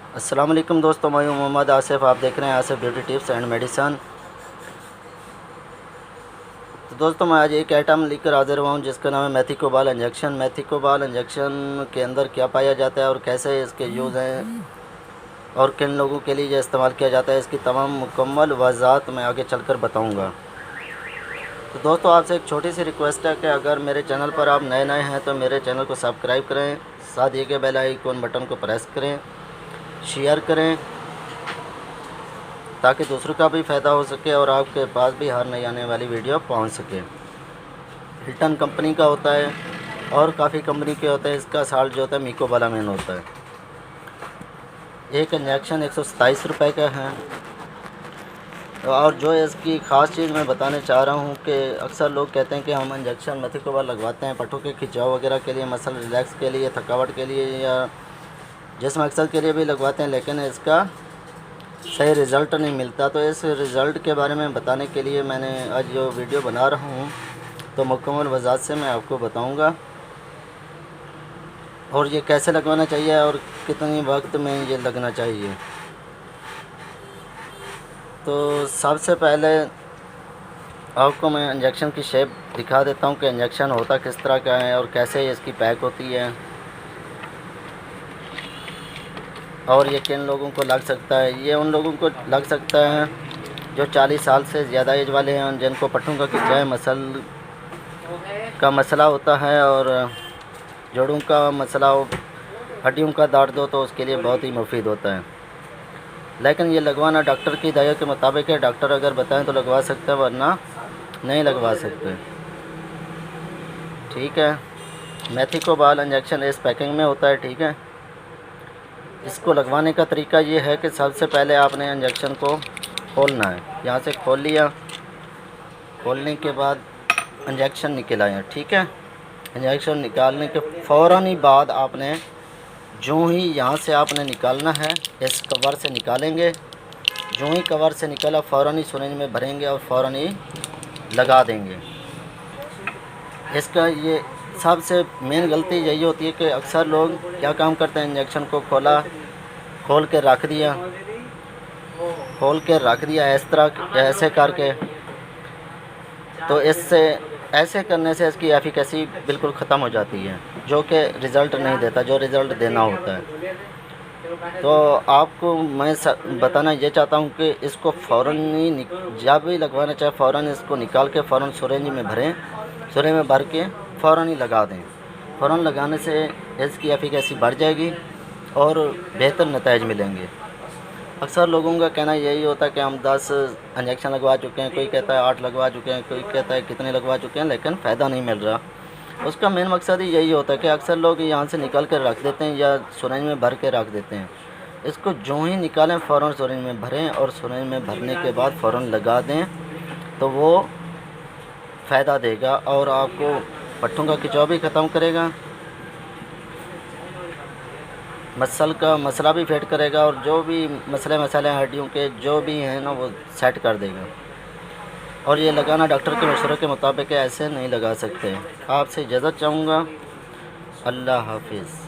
अस्सलाम वालेकुम दोस्तों, मैं हूं मोहम्मद आसिफ। आप देख रहे हैं Asif beauty tips and medicine. तो दोस्तों, मैं आज एक आइटम लेकर हाजिर हुआ हूं जिसका नाम है मेथिकोबाल इंजेक्शन। मेथिकोबाल इंजेक्शन के अंदर क्या पाया जाता है और कैसे इसके यूज़ हैं और किन लोगों के लिए ये इस्तेमाल किया जाता है, इसकी तमाम मुकम्मल वज़ाहत मैं आगे चलकर बताऊँगा। तो दोस्तों, आपसे एक छोटी सी रिक्वेस्ट है कि अगर मेरे चैनल पर आप नए हैं तो मेरे चैनल को सब्सक्राइब करें, साथ ही के बेल आइकन बटन को प्रेस करें, शेयर करें ताकि दूसरों का भी फ़ायदा हो सके और आपके पास भी हर नई आने वाली वीडियो पहुंच सके। हिल्टन कंपनी का होता है और काफ़ी कंपनी के होते हैं। इसका साल्ट जो होता है मिकोबालामिन होता है। एक इंजेक्शन 127 रुपये का है। और जो इसकी ख़ास चीज़ मैं बताने चाह रहा हूँ कि अक्सर लोग कहते हैं कि हम इंजेक्शन मेथिकोबाल लगवाते हैं पट्टों के खिंचाव वगैरह के लिए, मसल रिलैक्स के लिए, थकावट के लिए या जिस्म अक्सर के लिए भी लगवाते हैं, लेकिन इसका सही रिज़ल्ट नहीं मिलता। तो इस रिज़ल्ट के बारे में बताने के लिए मैंने आज जो वीडियो बना रहा हूँ तो मुकम्मल वज़ाहत से मैं आपको बताऊँगा और ये कैसे लगवाना चाहिए और कितने वक्त में ये लगना चाहिए। तो सबसे पहले आपको मैं इंजेक्शन की शेप दिखा देता हूँ कि इंजेक्शन होता किस तरह का है और कैसे इसकी पैक होती है और ये किन लोगों को लग सकता है। ये उन लोगों को लग सकता है जो 40 साल से ज़्यादा एज वाले हैं, जिनको पट्टों का खिंचाव मसल का मसला होता है और जोड़ों का मसला हो, हड्डियों का दर्द हो, तो उसके लिए बहुत ही मुफीद होता है। लेकिन ये लगवाना डॉक्टर की हिदायत के मुताबिक है। डॉक्टर अगर बताएं तो लगवा सकते हैं, वरना नहीं लगवा सकते। ठीक है। मेथिकोबाल इंजेक्शन इस पैकिंग में होता है। ठीक है। इसको लगवाने का तरीका ये है कि सबसे पहले आपने इंजेक्शन को खोलना है। यहाँ से खोल लिया, खोलने के बाद इंजेक्शन निकल आया। ठीक है। इंजेक्शन निकालने के फ़ौरन ही बाद आपने जो ही यहाँ से आपने निकालना है, इस कवर से निकालेंगे। जो ही कवर से निकला फ़ौरन ही सिरिंज में भरेंगे और फ़ौरन ही लगा देंगे। इसका ये सबसे मेन गलती यही होती है कि अक्सर लोग क्या काम करते हैं, इंजेक्शन को खोल के रख दिया इस तरह ऐसे करके। तो इससे ऐसे करने से इसकी एफिकेसी बिल्कुल ख़त्म हो जाती है, जो कि रिज़ल्ट नहीं देता जो रिज़ल्ट देना होता है। तो आपको मैं बताना ये चाहता हूँ कि इसको फ़ौरन ही जब भी लगवाना चाहे फ़ौरन इसको निकाल के फ़ौरन सिरिंज में भरें, सिरिंज में भर के फ़ौरन ही लगा दें। फ़ौरन लगाने से इसकी एफिकेसी बढ़ जाएगी और बेहतर नतीजे मिलेंगे। अक्सर लोगों का कहना यही होता है कि हम 10 इंजेक्शन लगवा चुके हैं, कोई कहता है 8 लगवा चुके हैं, कोई कहता है कितने लगवा चुके हैं, लेकिन फ़ायदा नहीं मिल रहा। उसका मेन मकसद ही यही होता है कि अक्सर लोग यहाँ से निकाल कर रख देते हैं या सिरिंज में भर के रख देते हैं। इसको जो ही निकालें फ़ौरन सिरिंज में भरें और सिरिंज में भरने के बाद फ़ौरन लगा दें, तो वो फ़ायदा देगा और आपको पट्टों का खिंचाव भी ख़त्म करेगा, मसल का मसला भी फिट करेगा और जो भी मसले हड्डियों के जो भी हैं ना, वो सेट कर देगा। और ये लगाना डॉक्टर के मशवरे के मुताबिक है, ऐसे नहीं लगा सकते। आपसे इजाज़त चाहूँगा। अल्लाह हाफिज़।